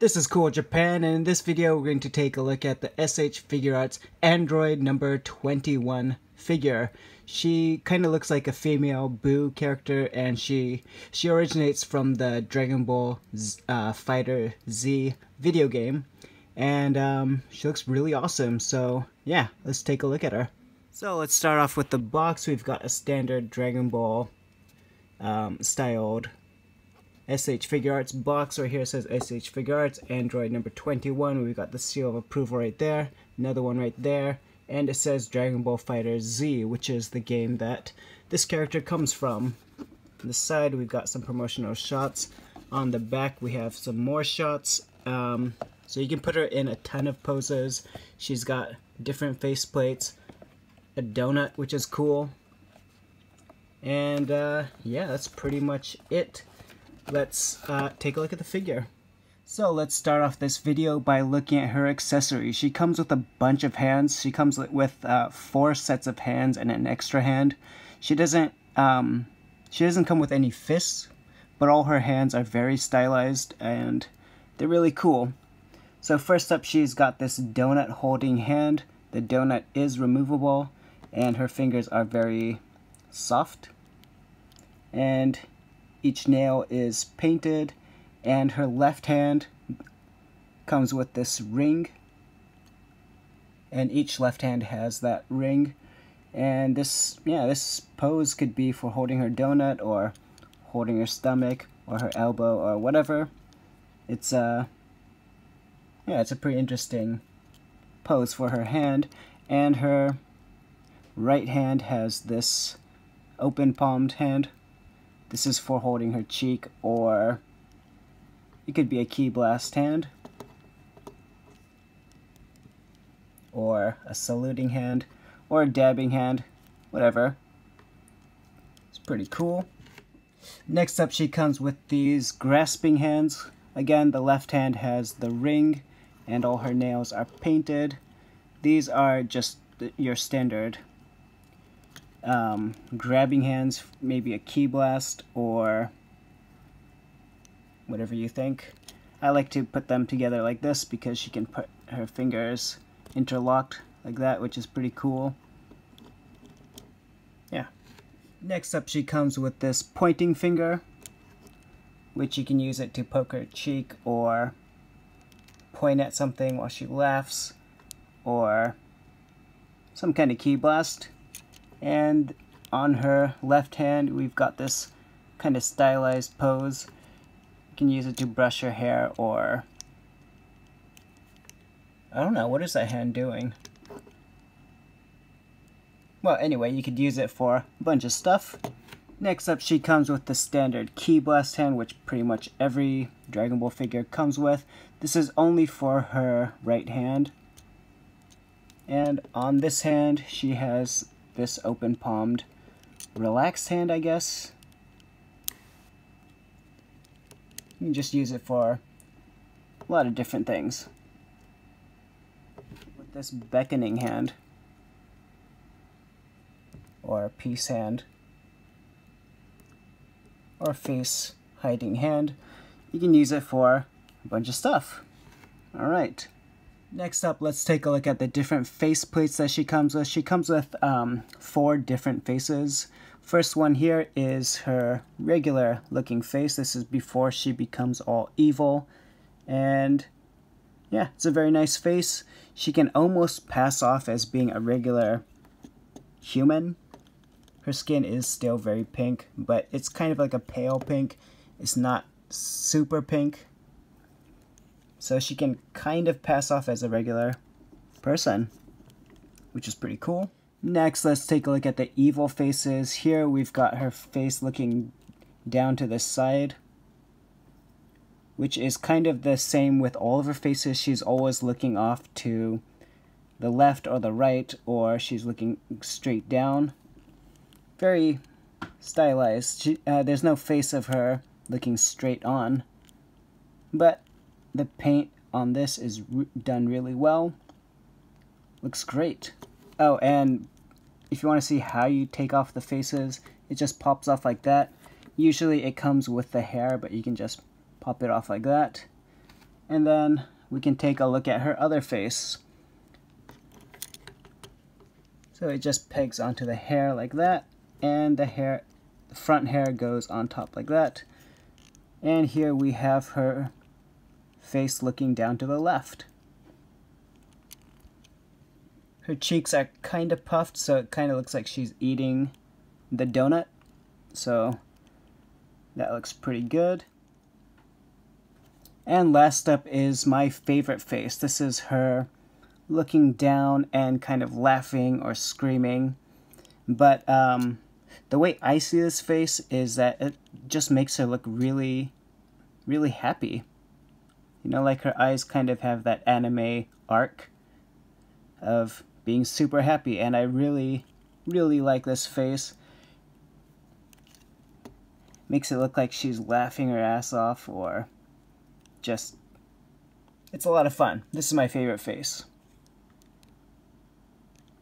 This is Cool Japan, and in this video we're going to take a look at the SH Figuarts Android number 21 figure. She kind of looks like a female Boo character, and she originates from the Dragon Ball Fighter Z video game, and she looks really awesome. So yeah, let's take a look at her. So let's start off with the box. We've got a standard Dragon Ball styled SH Figuarts box. Right here it says SH Figuarts Android number 21. We've got the seal of approval right there, another one right there, and it says Dragon Ball Fighter Z, which is the game that this character comes from. On the side we've got some promotional shots. On the back we have some more shots. So you can put her in a ton of poses. She's got different face plates, a donut, which is cool, and yeah, that's pretty much it. Let's take a look at the figure. So let's start off this video by looking at her accessories. She comes with a bunch of hands. She comes with 4 sets of hands and an extra hand. She doesn't come with any fists, but all her hands are very stylized and they're really cool. So first up, she's got this donut holding hand. The donut is removable and her fingers are very soft, and each nail is painted, and her left hand comes with this ring, and each left hand has that ring. And this pose could be for holding her donut or holding her stomach or her elbow or whatever. It's it's a pretty interesting pose for her hand. And her right hand has this open palmed hand. This is for holding her cheek, or it could be a ki blast hand, or a saluting hand, or a dabbing hand, whatever. It's pretty cool. Next up, she comes with these grasping hands. Again, the left hand has the ring, and all her nails are painted. These are just your standard grabbing hands, maybe a ki blast or whatever you think. I like to put them together like this because she can put her fingers interlocked like that, which is pretty cool. Yeah. Next up, she comes with this pointing finger, which you can use it to poke her cheek or point at something while she laughs, or some kind of ki blast. And on her left hand, we've got this kind of stylized pose. You can use it to brush her hair, or I don't know, what is that hand doing? Well, anyway, you could use it for a bunch of stuff. Next up, she comes with the standard ki blast hand, which pretty much every Dragon Ball figure comes with. This is only for her right hand. And on this hand, she has this open palmed relaxed hand, I guess. You can just use it for a lot of different things. With this beckoning hand, or peace hand, or face hiding hand, you can use it for a bunch of stuff. Alright. Next up, let's take a look at the different face plates that she comes with. She comes with 4 different faces. First one here is her regular looking face. This is before she becomes all evil. And yeah, it's a very nice face. She can almost pass off as being a regular human. Her skin is still very pink, but it's kind of like a pale pink. It's not super pink. So she can kind of pass off as a regular person, which is pretty cool. Next, let's take a look at the evil faces. Here we've got her face looking down to the side, which is kind of the same with all of her faces. She's always looking off to the left or the right, or she's looking straight down. Very stylized. There's no face of her looking straight on, but the paint on this is done really well. Looks great. Oh, and if you want to see how you take off the faces, it just pops off like that. Usually it comes with the hair, but you can just pop it off like that. And then we can take a look at her other face. So it just pegs onto the hair like that, and the front hair goes on top like that. And here we have her face looking down to the left. Her cheeks are kind of puffed, so it kind of looks like she's eating the donut. So that looks pretty good. And last up is my favorite face. This is her looking down and kind of laughing or screaming. But the way I see this face is that it just makes her look really, really happy. You know, like her eyes kind of have that anime arc of being super happy, and I really, really like this face. Makes it look like she's laughing her ass off, or just, it's a lot of fun. This is my favorite face.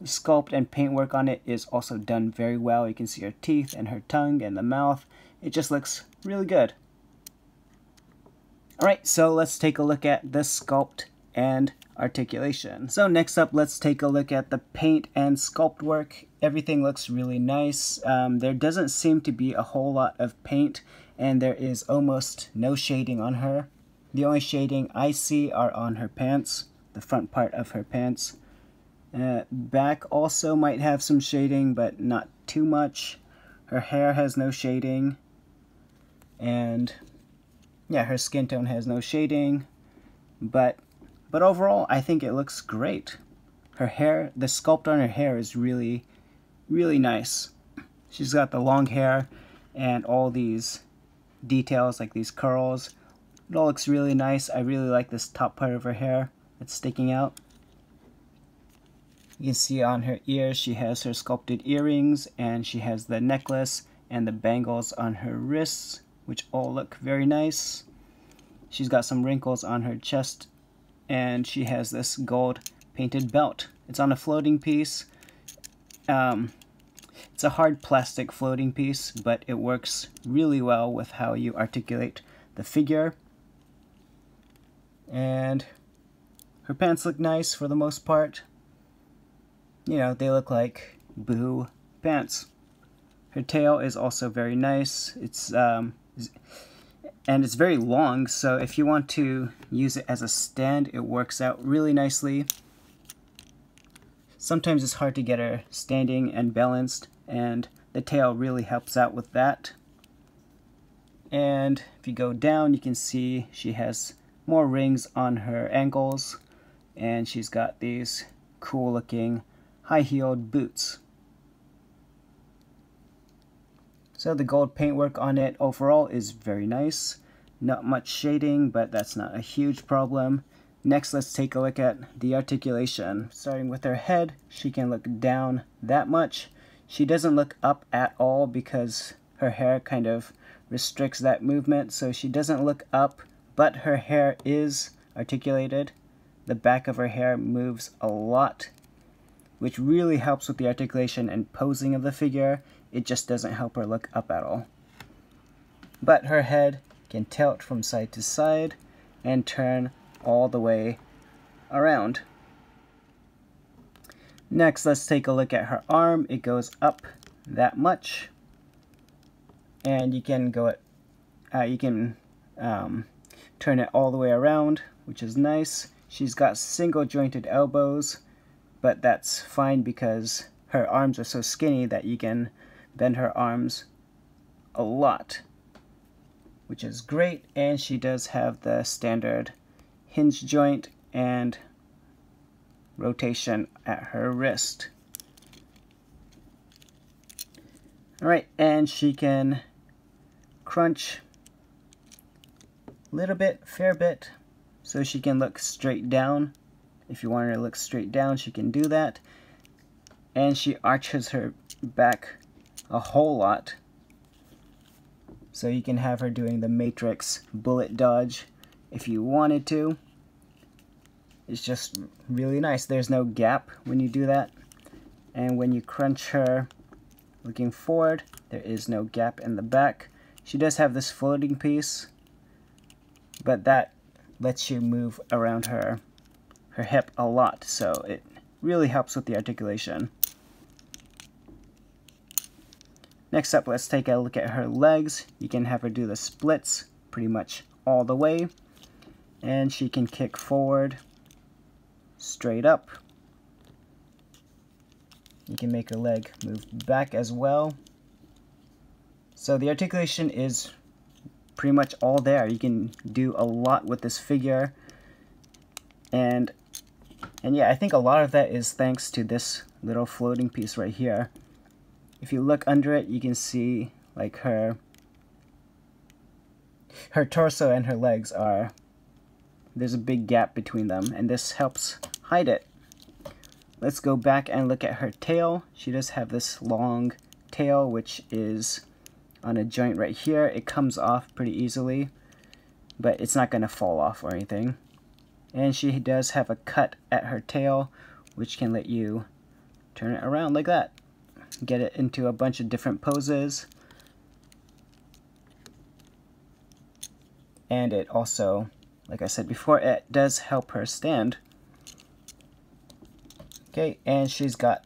The sculpt and paintwork on it is also done very well. You can see her teeth and her tongue and the mouth. It just looks really good. Alright, so let's take a look at the sculpt and articulation. So next up, let's take a look at the paint and sculpt work. Everything looks really nice. There doesn't seem to be a whole lot of paint, and there is almost no shading on her. The only shading I see are on her pants, the front part of her pants. Back also might have some shading, but not too much. Her hair has no shading, and yeah, her skin tone has no shading, but overall I think it looks great. Her hair, the sculpt on her hair is really, really nice. She's got the long hair and all these details like these curls. It all looks really nice. I really like this top part of her hair that's sticking out. You can see on her ears she has her sculpted earrings, and she has the necklace and the bangles on her wrists, which all look very nice. She's got some wrinkles on her chest, and she has this gold painted belt. It's on a floating piece. It's a hard plastic floating piece, but it works really well with how you articulate the figure. And her pants look nice for the most part. You know, they look like Boo pants. Her tail is also very nice. It's and it's very long, so if you want to use it as a stand, it works out really nicely. Sometimes it's hard to get her standing and balanced, and the tail really helps out with that. And if you go down, you can see she has more rings on her ankles, and she's got these cool looking high-heeled boots. So the gold paintwork on it overall is very nice. Not much shading, but that's not a huge problem. Next, let's take a look at the articulation. Starting with her head, she can look down that much. She doesn't look up at all because her hair kind of restricts that movement, so she doesn't look up, but her hair is articulated. The back of her hair moves a lot, which really helps with the articulation and posing of the figure. It just doesn't help her look up at all. But her head can tilt from side to side and turn all the way around. Next, let's take a look at her arm. It goes up that much, and you can turn it all the way around, which is nice. She's got single jointed elbows, but that's fine because her arms are so skinny that you can bend her arms a lot, which is great. And she does have the standard hinge joint and rotation at her wrist. Alright, and she can crunch a little bit, fair bit, so she can look straight down. If you want her to look straight down, she can do that. And she arches her back a whole lot, so you can have her doing the Matrix bullet dodge if you wanted to. It's just really nice. There's no gap when you do that. And when you crunch her looking forward, there is no gap in the back. She does have this floating piece, but that lets you move around her hip a lot, so it really helps with the articulation. Next up, let's take a look at her legs. You can have her do the splits pretty much all the way, and she can kick forward, straight up. You can make her leg move back as well. So the articulation is pretty much all there. You can do a lot with this figure, and yeah, I think a lot of that is thanks to this little floating piece right here. If you look under it, you can see like her torso and her legs there's a big gap between them, and this helps hide it. Let's go back and look at her tail. She does have this long tail, which is on a joint right here. It comes off pretty easily, but it's not going to fall off or anything. And she does have a cut at her tail, which can let you turn it around like that. Get it into a bunch of different poses. And it also, like I said before, it does help her stand. Okay, and she's got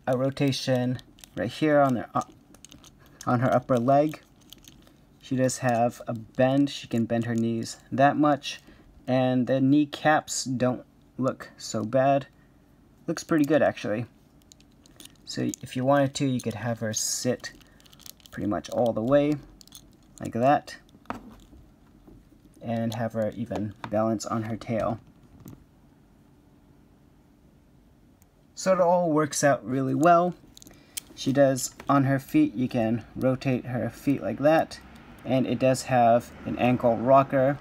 a rotation right here on her upper leg. She does have a bend. She can bend her knees that much. And the kneecaps don't look so bad. Looks pretty good, actually. So if you wanted to, you could have her sit pretty much all the way, like that. And have her even balance on her tail. So it all works out really well. She does, on her feet, you can rotate her feet like that. And it does have an ankle rocker,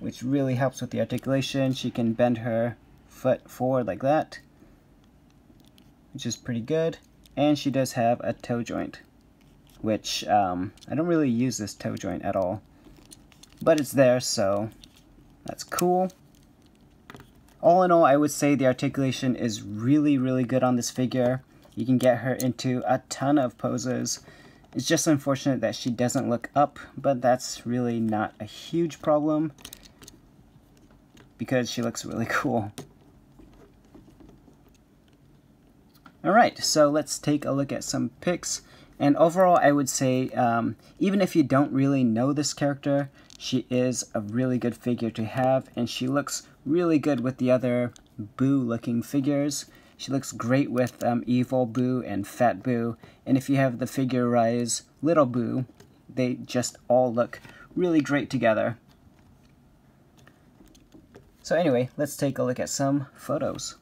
which really helps with the articulation. She can bend her foot forward like that, which is pretty good. And she does have a toe joint, which I don't really use this toe joint at all, but it's there, so that's cool. All in all, I would say the articulation is really, really good on this figure. You can get her into a ton of poses. It's just unfortunate that she doesn't look up, but that's really not a huge problem because she looks really cool. Alright, so let's take a look at some pics. And overall, I would say, even if you don't really know this character, she is a really good figure to have, and she looks really good with the other Boo-looking figures. She looks great with Evil Boo and Fat Boo, and if you have the Figure-rise Little Boo, they just all look really great together. So anyway, let's take a look at some photos.